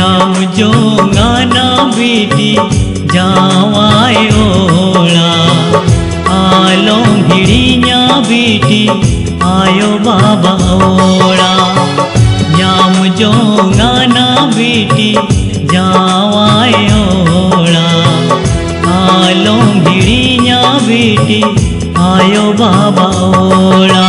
न्याम जो गाना बीटी जावाय ओला आलो भिड़िया बीटी आयो बाबा ओला न्याम जो गाना बीटी जावाय ओला आलो भिड़िया बीटी आयो बाबा ओला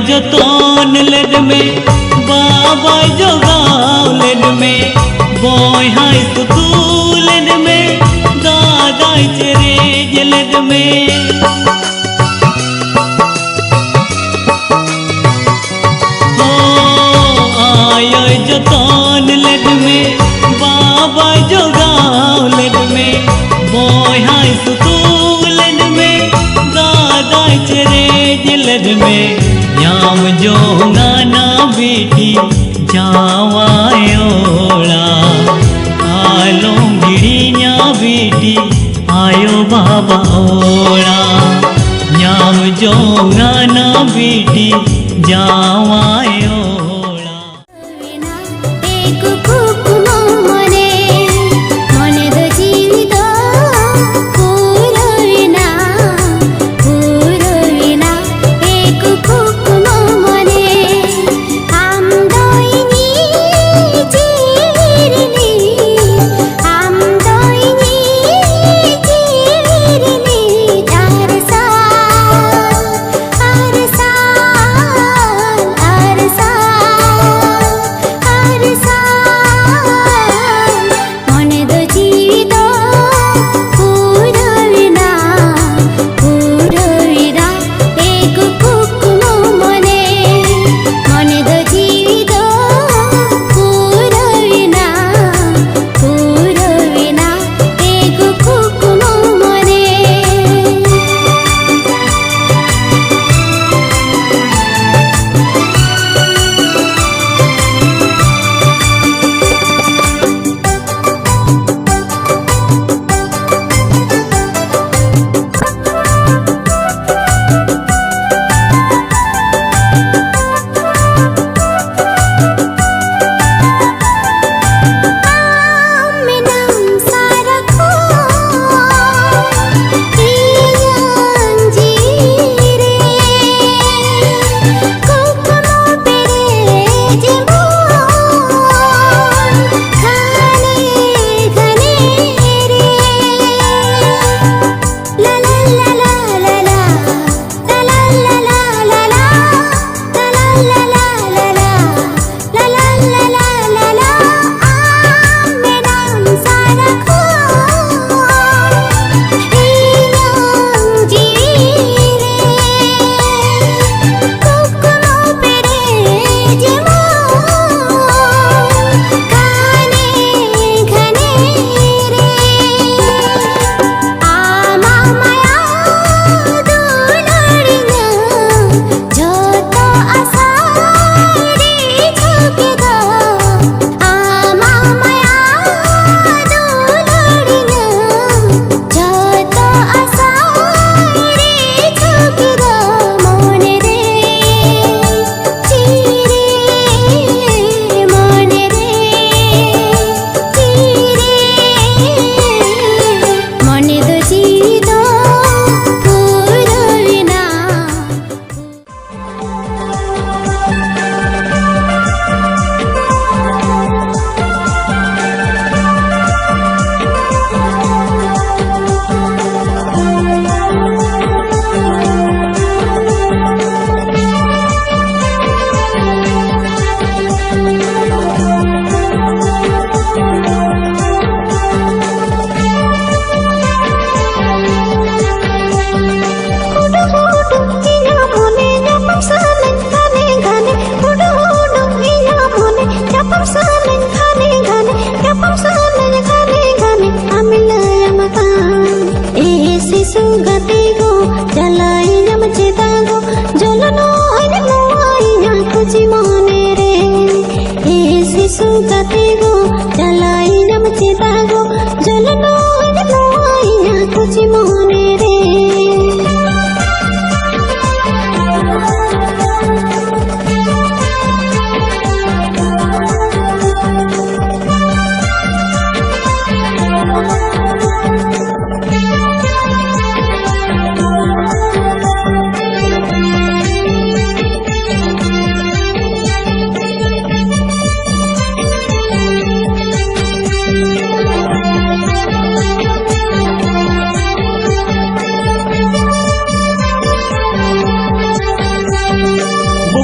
जतन लेद में बाबा जोगाव लेद में बोय हाय सुतू लेद में दादा चरेज लेद में हो आयो जतन लेद में बाबा जोगाव लेद में बोय हाय सुतू लेद में दादा चरेज लेद में न्याम जो गाना बीटी जावायोला आलो भिड़िया बीटी आयो बाबा ओला न्याम जो गाना बीटी जावायोला Arsa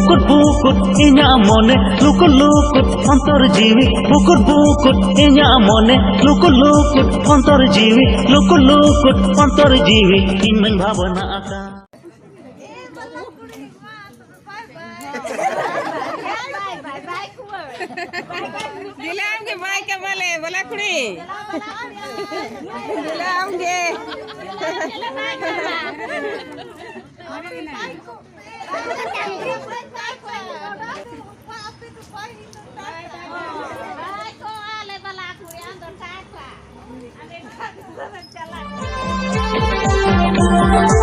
बुकुट बुकुट इन्या मोने लुकुट लुकुट अंतर जीवी बुकुट बुकुट इन्या मोने लुकुट लुकुट अंतर जीवी लुकुट लुकुट अंतर जीवी इन भावना का दिलाम के भाई के बोले बोला कुड़ी दिलाम के Chala.